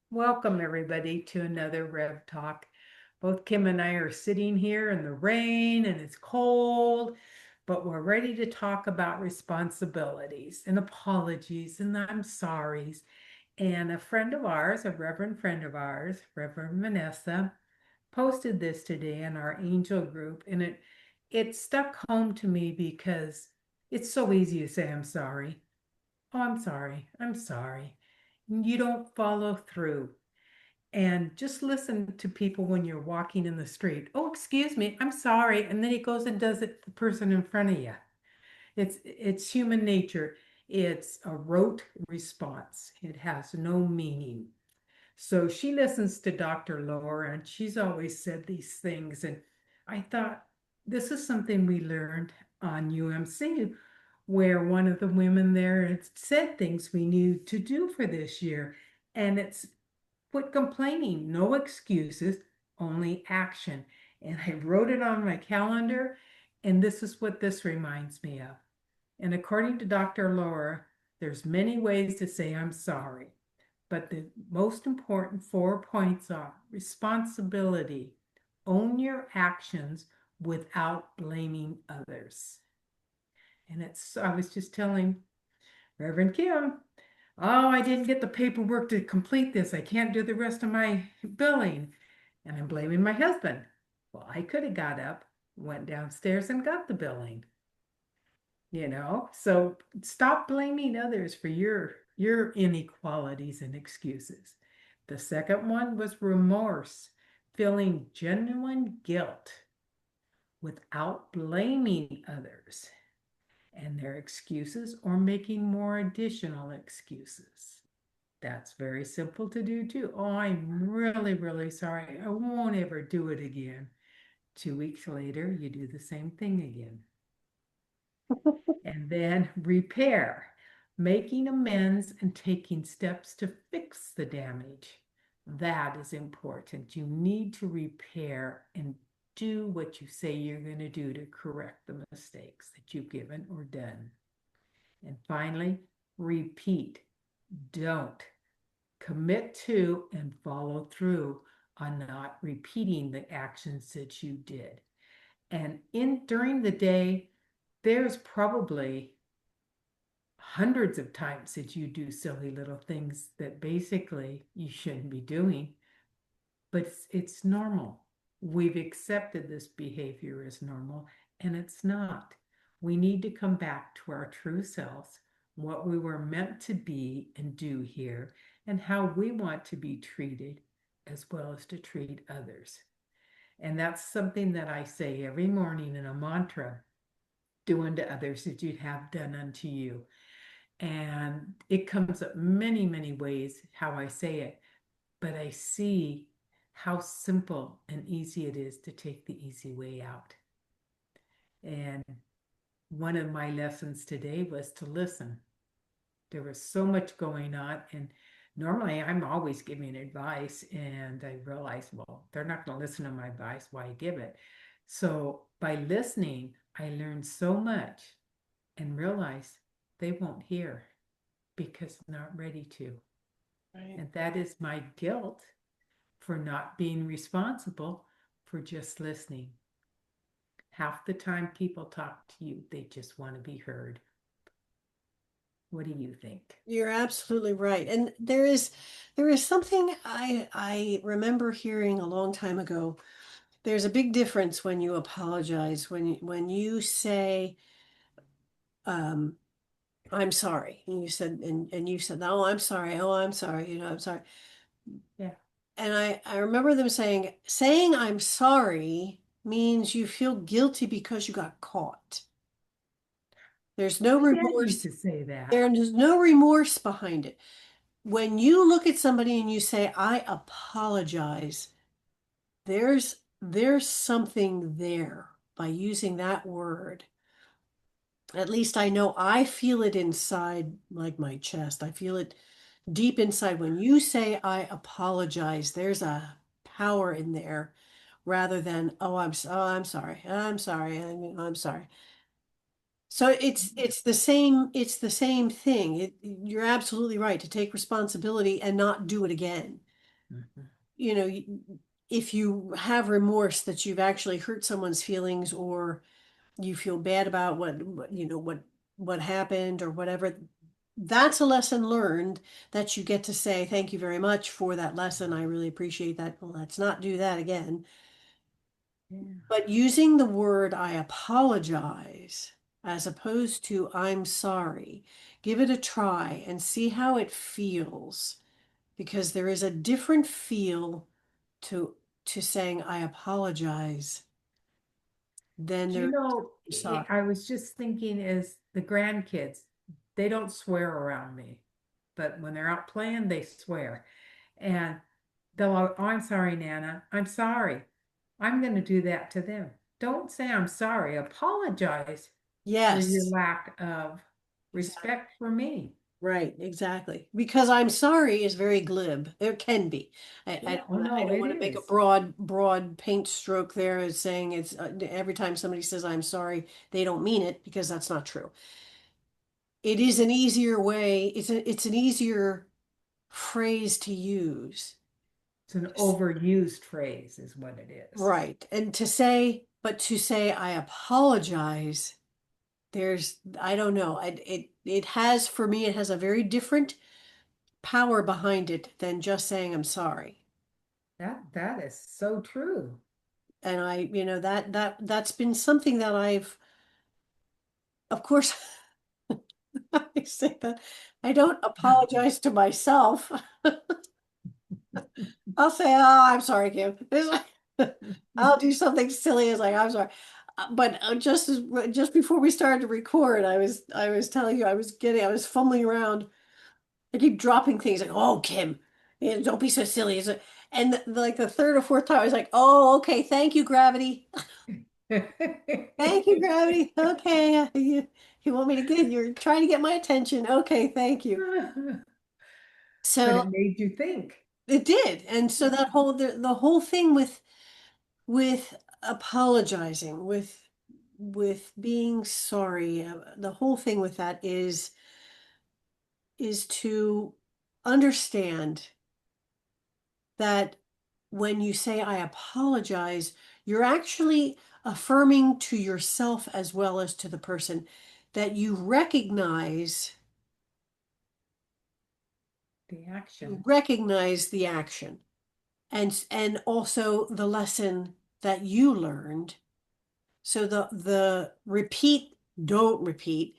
Welcome, everybody, to another Rev Talk. Both Kim and I are sitting here in the rain and it's cold, but we're ready to talk about responsibilities and apologies and I'm sorries. And a friend of ours, a reverend friend of ours, Reverend Vanessa, posted this today in our angel group, and it stuck home to me because it's so easy to say, I'm sorry. Oh, I'm sorry. I'm sorry. You don't follow through. And just listen to people when you're walking in the street. Oh, excuse me, I'm sorry. And then he goes and does it to the person in front of you. It's human nature. It's a rote response. It has no meaning. So she listens to Dr. Laura, and she's always said these things. And I thought this is something we learned on UMC, where one of the women there had said things we need to do for this year. And it's quit complaining, no excuses, only action. And I wrote it on my calendar, and this is what this reminds me of. And according to Dr. Laura, there's many ways to say I'm sorry, but the most important 4 points are responsibility, own your actions without blaming others. And I was just telling Reverend Kim, oh, I didn't get the paperwork to complete this. I can't do the rest of my billing. And I'm blaming my husband. Well, I could have got up, went downstairs and got the billing. So stop blaming others for your inequalities and excuses. The second one was remorse, feeling genuine guilt without blaming others and their excuses or making more additional excuses. That's very simple to do too. Oh, I'm really, really sorry. I won't ever do it again. 2 weeks later, you do the same thing again. And then repair, making amends and taking steps to fix the damage. That is important. You need to repair and do what you say you're going to do to correct the mistakes that you've given or done. And finally, repeat. Don't commit to and follow through on not repeating the actions that you did. And in during the day, there's probably hundreds of times that you do silly little things that basically you shouldn't be doing, but it's normal. We've accepted this behavior as normal, and it's not. We need to come back to our true selves, what we were meant to be and do here, and how we want to be treated as well as to treat others. And that's something that I say every morning in a mantra: do unto others as you'd have done unto you. And it comes up many, many ways how I say it, but I see how simple and easy it is to take the easy way out. And one of my lessons today was to listen. There was so much going on, and normally I'm always giving advice, and I realized, well, they're not going to listen to my advice. Why give it? So by listening, I learned so much and realized they won't hear because they're not ready to. Right. And that is my guilt for not being responsible for just listening. Half the time people talk to you, they just want to be heard. What do you think? You're absolutely right. And there is something I remember hearing a long time ago. There's a big difference when you apologize, when you say, um, I'm sorry. And you said, oh, I'm sorry. Oh, I'm sorry. I'm sorry. Yeah. And I remember them saying I'm sorry means you feel guilty because you got caught. There's no My dad used remorse. to say that. There's no remorse behind it. When you look at somebody and you say, I apologize, there's something there by using that word. At least I know I feel it inside like my chest. I feel it deep inside. When you say I apologize, there's a power in there rather than, I'm sorry. I'm sorry. I'm sorry. So it's the same thing. You're absolutely right to take responsibility and not do it again. you know, if you have remorse that you've actually hurt someone's feelings, or you feel bad about what happened or whatever, that's a lesson learned that you get to say, thank you very much for that lesson. I really appreciate that. Well, let's not do that again. Yeah. But using the word I apologize as opposed to I'm sorry, give it a try and see how it feels, because there is a different feel to saying I apologize than Do you there is know, I'm sorry. I was just thinking as the grandkids, they don't swear around me, but when they're out playing, they swear. And they'll, oh, I'm sorry, Nana. I'm sorry. I'm going to do that to them. Don't say I'm sorry. Apologize for your Yes, lack of exactly. respect for me. Right, exactly. Because I'm sorry is very glib. It can be. Yeah, oh I no, don't it want to make a is. broad paint stroke there as saying it's every time somebody says I'm sorry, they don't mean it, because that's not true. It is an easier way. It's an easier phrase to use. It's an overused phrase, is what it is. Right. And to say, but to say I apologize, there's I don't know. It has, for me, it has a very different power behind it than just saying I'm sorry. That is so true. And that's been something that I've, of course, I say that I don't apologize to myself. I'll say, "Oh, I'm sorry, Kim." It's like, I'll do something silly as like, "I'm sorry." But just before we started to record, I was telling you I was fumbling around. I keep dropping things like, "Oh, Kim, don't be so silly." And like the third or fourth time, I was like, "Oh, okay, thank you, gravity. Thank you, gravity. Okay, you want me to get, you're trying to get my attention. Okay, thank you." But So it made you think. it did. And so that the whole thing with apologizing, with being sorry, the whole thing with that is to understand that when you say I apologize, you're actually affirming to yourself as well as to the person that The you action. recognize the action, and also the lesson that you learned. So the repeat, don't repeat,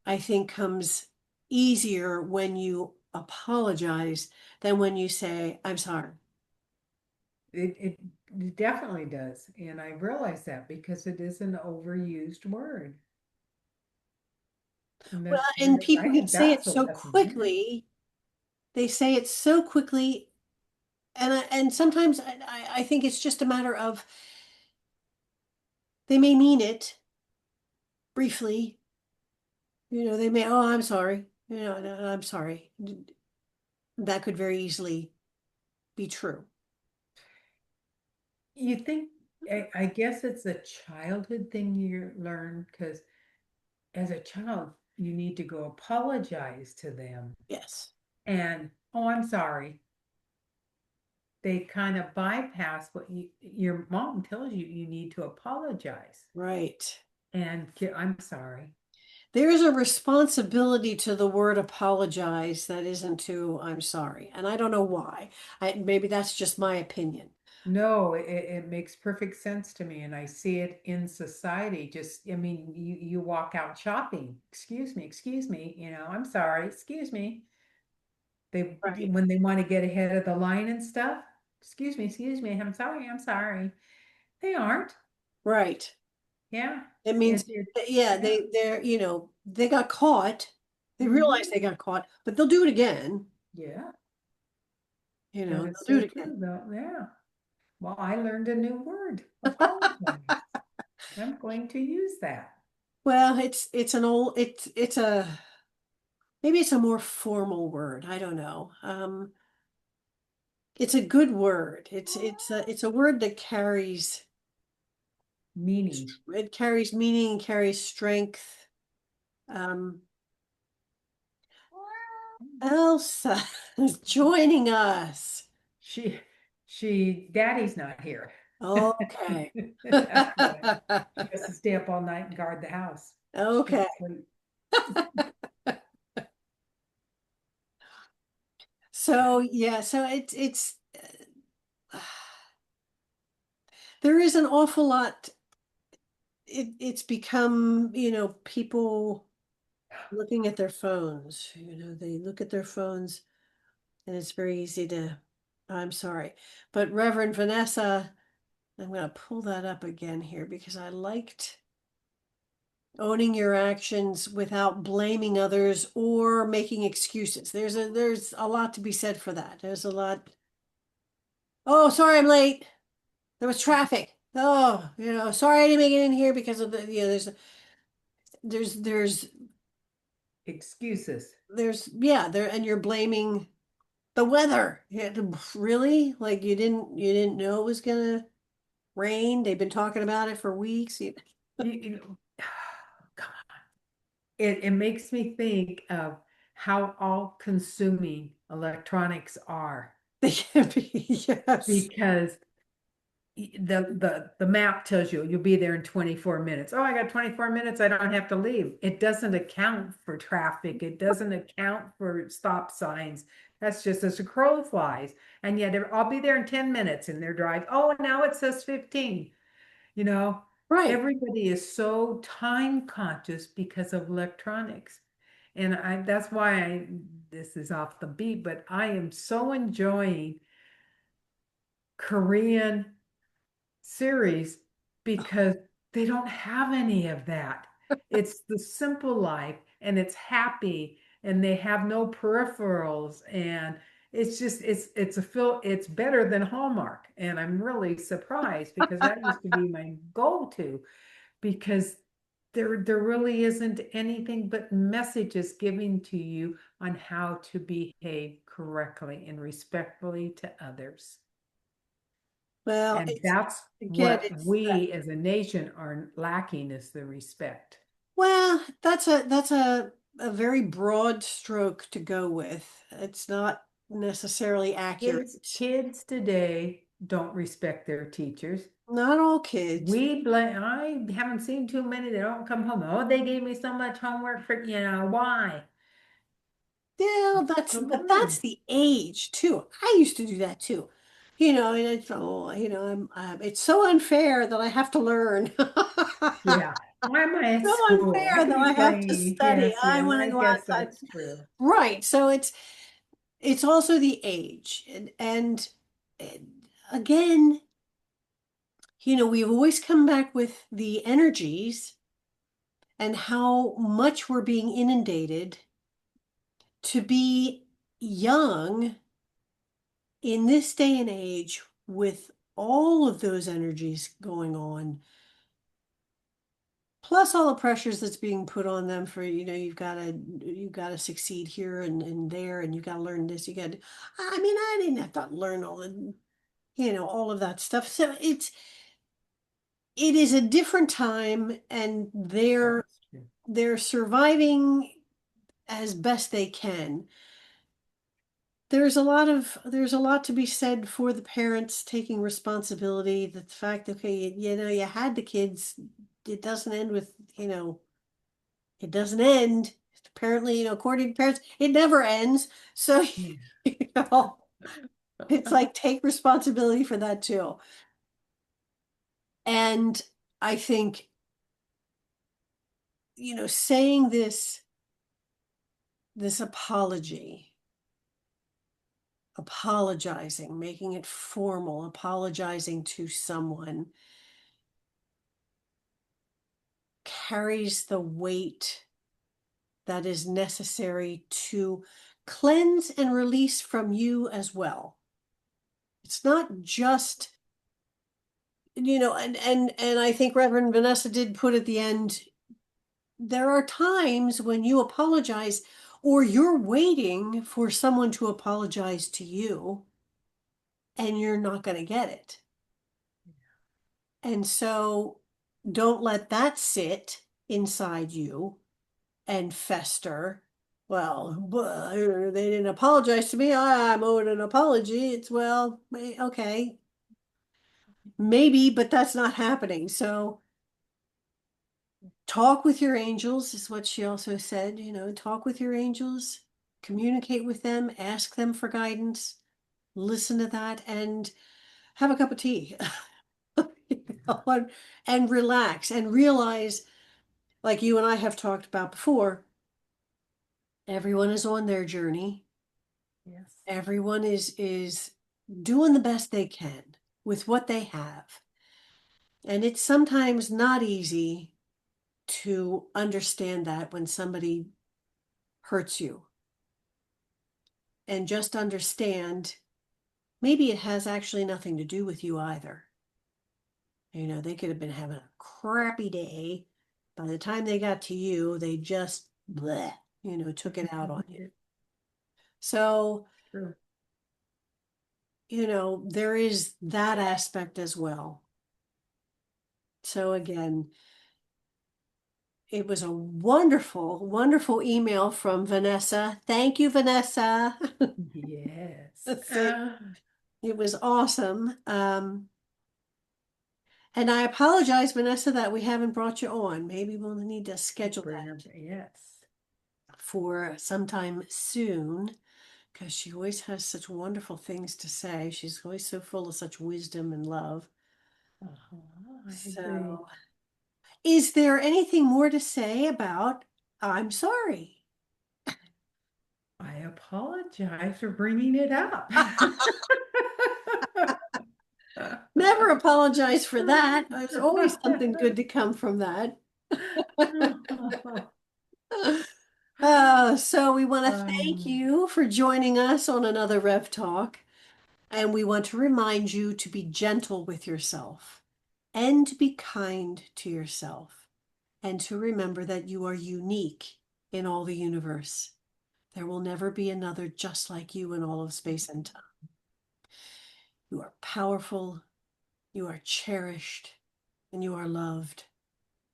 I think comes easier when you apologize than when you say I'm sorry. It definitely does. And I realize that because it is an overused word. And Well, that's and where I people can think say it that's the so lesson here. quickly. They say it so quickly, and sometimes I think it's just a matter of they may mean it briefly. They may, oh, I'm sorry. No, I'm sorry. That could very easily be true. You think, I guess it's a childhood thing you learn because as a child, you need to go apologize to them. Yes. And, oh, I'm sorry. They kind of bypass what your mom tells you you need to apologize. Right. And I'm sorry. There is a responsibility to the word apologize that isn't to I'm sorry. And I don't know why. Maybe that's just my opinion. No, it makes perfect sense to me. And I see it in society. Just, I mean, you walk out shopping. Excuse me, I'm sorry, excuse me. Right. When they want to get ahead of the line and stuff, excuse me, I'm sorry. They aren't. Right. Yeah. It means, yeah, Yeah. they got caught. They realize Hmm. they got caught, but they'll do it again. Yeah. That is They'll do so it again. true, though. Yeah. Well, I learned a new word, apologize. I'm going to use that. Well, it's an old, it's a, maybe it's a more formal word. I don't know. It's a good word. It's a word that Meaning. carries meaning, carries strength. Um, Elsa is joining us. She Daddy's not here. Okay. That's why she has to stay up all night and guard the house. She Okay. can't sleep. So yeah, so it's there is an awful lot. It's become, people looking at their phones. They look at their phones and it's very easy to, I'm sorry. But Reverend Vanessa, I'm going to pull that up again here because I liked owning your actions without blaming others or making excuses. There's a lot to be said for that. There's a lot. Oh, sorry, I'm late. There was traffic. Oh, sorry I didn't make it in here because of there's Excuses. yeah, there, and you're blaming the weather. Yeah, really? Like you didn't know it was gonna rain? They've been talking about it for weeks. You, come on. It makes me think of how all-consuming electronics are They can be, yes. because the map tells you you'll be there in 24 minutes. Oh, I got 24 minutes. I don't have to leave. It doesn't account for traffic. It doesn't account for stop signs. That's just as a crow flies. And yet I'll be there in 10 minutes in their drive. Oh, now it says 15. You know, Right. everybody is so time conscious because of electronics. And that's why this is off the beat, but I am so enjoying Korean series because they don't have any of that. It's the simple life and it's happy and they have no peripherals and it's better than Hallmark. And I'm really surprised because that used to be my go-to because there really isn't anything but messages given to you on how to behave correctly and respectfully to others. Well, And it's that's again, what it's we as a nation are lacking is the respect. well, that's a very broad stroke to go with. It's not necessarily accurate. Kids today don't respect their teachers. Not all kids. I haven't seen too many that don't come home. Oh, they gave me so much homework why? Yeah, Come but that's on. the age too. I used to do that too. And it's, oh, it's so unfair that I have to learn. Yeah. Why am I at So school? I unfair could that be I have to playing. study. Yes, I yes, want to I go guess outside. that's true. Right. So it's also the age. And again, we've always come back with the energies and how much we're being inundated to be young in this day and age with all of those energies going on, plus all the pressures that's being put on them for, you've got to succeed here and there, and you've got to learn this, I mean, I didn't have to learn all of that stuff. So it is a different time, and they're That's true. they're surviving as best they can. There's a lot to be said for the parents taking responsibility. The fact, okay, you had the kids. It doesn't end with, it doesn't end. Apparently, according to parents, it never ends. So, Yeah. you know, it's like take responsibility for that too. And I think, saying this apologizing, making it formal, apologizing to someone carries the weight that is necessary to cleanse and release from you as well. It's not just, and I think Reverend Vanessa did put at the end, there are times when you apologize or you're waiting for someone to apologize to you and you're not going to get it. And so don't let that sit inside you and fester. well, they didn't apologize to me. I'm owed an apology. It's, well, okay, maybe, but that's not happening. So talk with your angels is what she also said. Talk with your angels, communicate with them, ask them for guidance, listen to that, and have a cup of tea. And relax and realize, like you and I have talked about before, everyone is on their journey. Yes. Everyone is doing the best they can with what they have. And it's sometimes not easy to understand that when somebody hurts you. And just understand, maybe it has actually nothing to do with you either. They could have been having a crappy day. By the time they got to you, they just bleh, took it out on you. So, True. there is that aspect as well. So again, it was a wonderful, wonderful email from Vanessa. Thank you, Vanessa. Yes. So it was awesome. And I apologize, Vanessa, that we haven't brought you on. Maybe we'll need to schedule that Yes. for sometime soon, because she always has such wonderful things to say. She's always so full of such wisdom and love. I agree. So, is there anything more to say about I'm sorry? I apologize for bringing it up. Never apologize for that. There's always something good to come from that. So we want to thank Um, you for joining us on another Rev Talk. And we want to remind you to be gentle with yourself and to be kind to yourself and to remember that you are unique in all the universe. There will never be another just like you in all of space and time. You are powerful, you are cherished, and you are loved.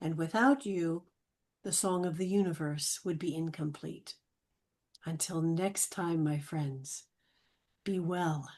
And without you, the song of the universe would be incomplete. Until next time, my friends, be well.